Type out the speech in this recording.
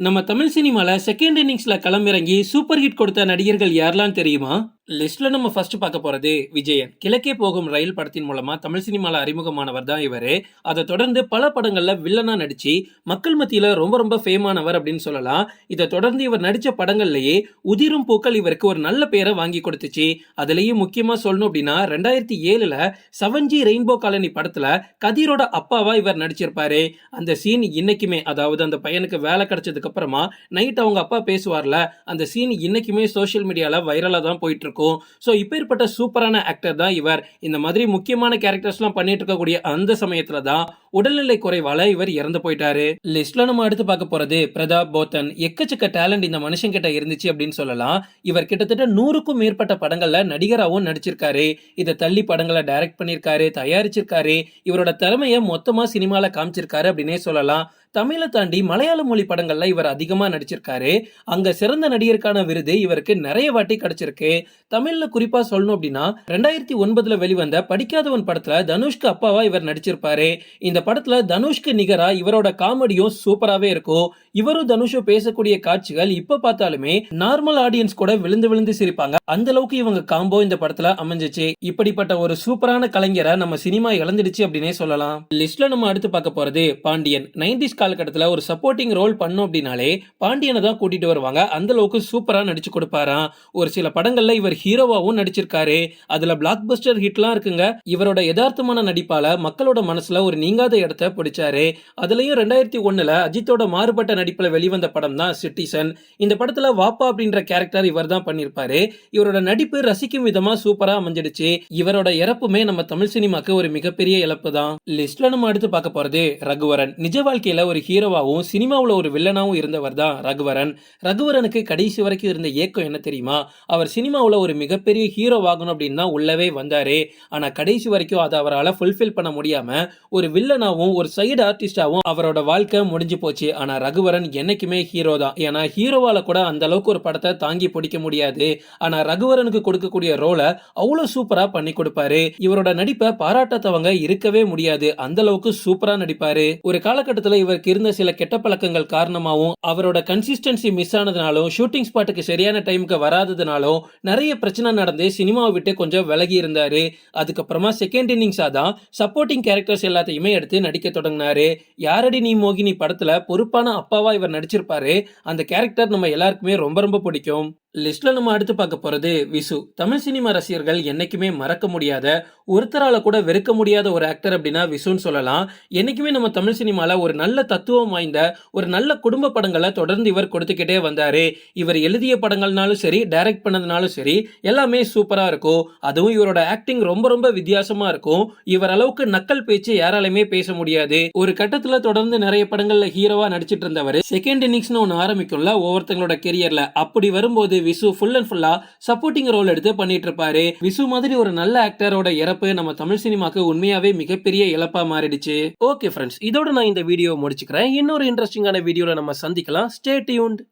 நம்ம தமிழ் சினிமால செகண்ட் இன்னிங்ஸ்ல களமிறங்கி சூப்பர் ஹிட் கொடுத்த நடிகர்கள் யாரெல்லாம் தெரியுமா? லிஸ்ட்ல நம்ம ஃபர்ஸ்ட் பார்க்க போறது விஜயன். கிழக்கே போகும் ரயில் படத்தின் மூலமா தமிழ் சினிமால அறிமுகமானவர் தான் இவரு. அதை தொடர்ந்து பல படங்கள்ல வில்லனா நடிச்சு மக்கள் மத்தியில ரொம்ப ரொம்ப ஃபேமானவர் அப்படின்னு சொல்லலாம். இதை தொடர்ந்து இவர் நடிச்ச படங்கள்லயே உதிரும் பூக்கள் இவருக்கு ஒரு நல்ல பேரை வாங்கி கொடுத்துச்சு. அதுலயும் முக்கியமா சொல்லணும் அப்படின்னா 2007ல 7G ரெயின்போ காலனி படத்துல கதிரோட அப்பாவா இவர் நடிச்சிருப்பாரு. அந்த சீன் இன்னைக்குமே, அதாவது அந்த பையனுக்கு வேலை கிடைச்சதுக்கு அப்புறமா நைட் அவங்க அப்பா பேசுவார்ல, அந்த சீன் இன்னைக்குமே சோசியல் மீடியால வைரலா தான் போயிட்டு இருக்கும். சோ இப்பேற்பட்ட சூப்பரான ஆக்டர் தான் இவர். இந்த மாதிரி முக்கியமான கேரக்டர்ஸ்லாம் பண்ணிட்டு இருக்கக்கூடிய அந்த சமயத்துல தான் உடல்நிலை குறைவால இவர் இறந்து போயிட்டாரு. லிஸ்ட்ல நம்ம அடுத்து பார்க்க போறது பிரதாப் போத்தன். எக்கச்சக்க டேலண்ட் இந்த மனுஷன் கிட்ட இருந்துச்சு அப்படின்னு சொல்லலாம். இவர் கிட்டத்தட்ட 100க்கும் மேற்பட்ட படங்கள்ல நடிகராகவும் நடிச்சிருக்காரு. இதை தள்ளி படங்களை டைரக்ட் பண்ணிருக்காரு, தயாரிச்சிருக்காரு. இவரோட திறமைய மொத்தமா சினிமால காமிச்சிருக்காரு அப்படின்னே சொல்லலாம். தமிழை தாண்டி மலையாள மொழி படங்கள்ல இவர் அதிகமா நடிச்சிருக்காரு. அங்க சிறந்த நடிகருக்கான விருது இவருக்கு நிறைய வாட்டி கிடைச்சிருக்கு. தமிழ்ல குறிப்பா சொல்லணும் அப்படின்னா 2009ல வெளிவந்த படிக்காதவன் படத்துல தனுஷ்க்கு அப்பாவா இவர் நடிச்சிருப்பாரு. இந்த படத்துல தனுஷ்க்கு நிகரா இவரோட காமெடியும் சூப்பராவே இருக்கும். இவரும் தனுஷும் பேசக்கூடிய காட்சிகள் இப்ப பார்த்தாலுமே நார்மல் ஆடியன்ஸ் கூட விழுந்து விழுந்து சிரிப்பாங்க. அந்த அளவுக்கு இவங்க காம்போ இந்த படத்துல அமைஞ்சிச்சு. இப்படிப்பட்ட ஒரு சூப்பரான கலைஞரை நம்ம சினிமா இழந்துடுச்சு அப்படின்னே சொல்லலாம். லிஸ்ட்ல நம்ம அடுத்து பார்க்க போறது பாண்டியன். 90s காலகட்டத்தில் ஒரு சப்போர்ட்டிங் ரோல் பண்ணோம் அப்படின்னாலே பாண்டியனை தான் கூட்டிட்டு வருவாங்க. அந்த அளவுக்கு சூப்பரா நடிச்சு கொடுப்பாராம். ஒரு சில படங்கள்ல இவர் ஹீரோவாவும் நடிச்சிருக்காரு. அதுல பிளாக் பஸ்டர் ஹிட்லாம் இருக்குங்க. இவரோட யதார்த்தமான நடிப்பால மக்களோட மனசுல ஒரு நீங்காத இடத்தை பிடிச்சாரு. அதுலயும் 2001ல அஜித்தோட மாறுபட்ட நடிப்புல வெளிவந்த படம் தான் சிட்டிசன். இந்த படத்துல வாப்பா அப்படின்ற கேரக்டர் இவர் தான் பண்ணிருப்பாரு. இவரோட நடிப்பு ரசிக்கும் விதமா சூப்பரா அமைஞ்சிடுச்சு. இவரோட இறப்புமே நம்ம தமிழ் சினிமாக்கு ஒரு மிகப்பெரிய இழப்பு தான். லிஸ்ட்ல நம்ம அடுத்து பார்க்க போறது ரகுவரன். நிஜ வாழ்க்கையில ஒரு ஹீரோவாவும் சினிமாவுல ஒரு வில்லனாவும் இருந்தவர் தான் ரகுவரன். ரகுவரனுக்கு கடைசி வரைக்கும் இருந்த ஏக்கம் என்ன தெரியுமா? அவர் சினிமாவுல ஒரு மிகப்பெரிய ஹீரோவாகணும் அப்படின்னு தான் உள்ளவே வந்தாரு. ஆனா கடைசி வரைக்கும் அதை அவரால் ஃபுல்ஃபில் பண்ண முடியாம ஒரு வில்லனாவும் ஒரு சைடு ஆர்டிஸ்டாவும் அவரோட வாழ்க்கை முடிஞ்சு போச்சு. ஆனா ரகுவரன் என்னைக்குமே ஹீரோ தான். ஏன்னா ஹீரோவால கூட அந்த அளவுக்கு ஒரு படத்தை தாங்கி பிடிக்க முடியாது. ஆனா ரகுவரனுக்கு கொடுக்கக்கூடிய ரோலை அவ்வளவு சூப்பரா பண்ணி கொடுப்பாரு. இவரோட நடிப்பை பாராட்டாதவங்க இருக்கவே முடியாது. அந்த அளவுக்கு சூப்பரா நடிப்பாரு. ஒரு காலகட்டத்தில் இவருக்கு இருந்த சில கெட்ட பழக்கங்கள் காரணமாகவும் அவரோட கன்சிஸ்டன்சி மிஸ் ஆனதுனாலும் ஷூட்டிங் ஸ்பாட்டுக்கு சரியான டைமுக்கு வராததுனாலும் நிறைய பிரச்சனை நடந்து சினிமாவை விட்டு கொஞ்சம் விலகி இருந்தாரு. அதுக்கப்புறமா செகண்ட் இன்னிங்ஸா தான் சப்போர்ட்டிங் கேரக்டர்ஸ் எல்லாத்தையுமே எடுத்து நடிக்க தொடங்கினாரு. யாரடி நீ மோகினி படத்துல பொறுப்பான அப்பாவா இவர் நடிச்சிருப்பாரு. அந்த கேரக்டர் நம்ம எல்லாருக்குமே ரொம்ப ரொம்ப பிடிக்கும். லிஸ்ட்ல நம்ம அடுத்து பார்க்க போறது விசு. தமிழ் சினிமா ரசிகர்கள் என்னைக்குமே மறக்க முடியாத, ஒருத்தரால கூட வெறுக்க முடியாத ஒரு ஆக்டர் அப்படின்னா விசுன்னு சொல்லலாம். என்னைக்குமே நம்ம தமிழ் சினிமால ஒரு நல்ல தத்துவம் வாய்ந்த ஒரு நல்ல குடும்ப படங்களை தொடர்ந்து இவர் கொடுத்துக்கிட்டே வந்தாரு. இவர் எழுதிய படங்கள்னாலும் சரி, டைரக்ட் பண்ணதுனாலும் சரி, எல்லாமே சூப்பரா இருக்கும். அதுவும் இவரோட ஆக்டிங் ரொம்ப ரொம்ப வித்தியாசமா இருக்கும். இவர் அளவுக்கு நக்கல் பேச்சு யாராலுமே பேச முடியாது. ஒரு கட்டத்துல தொடர்ந்து நிறைய படங்கள்ல ஹீரோவா நடிச்சிட்டு இருந்தவர் செகண்ட் இன்னிங்ஸ்னு ஒன்னு ஆரம்பிக்கும்ல ஒவ்வொருத்தங்களோட கெரியர்ல, அப்படி வரும்போது விசு ஃபுல் அண்ட் ஃபுல்லா சப்போர்ட்டிங் ரோல் எடுத்து பண்ணிட்டு இருப்பாரு. விசு மாதிரி ஒரு நல்ல ஆக்டரோட இறப்பு நம்ம தமிழ் சினிமாக்கு உண்மையாவே மிகப்பெரிய இழப்பா மாறிடுச்சு. ஓகே ஃப்ரெண்ட்ஸ், இதோட நான் இந்த வீடியோ முடிச்சுக்கிறேன். இன்னொரு இன்ட்ரெஸ்டிங்கான வீடியோல நம்ம சந்திக்கலாம். Stay tuned.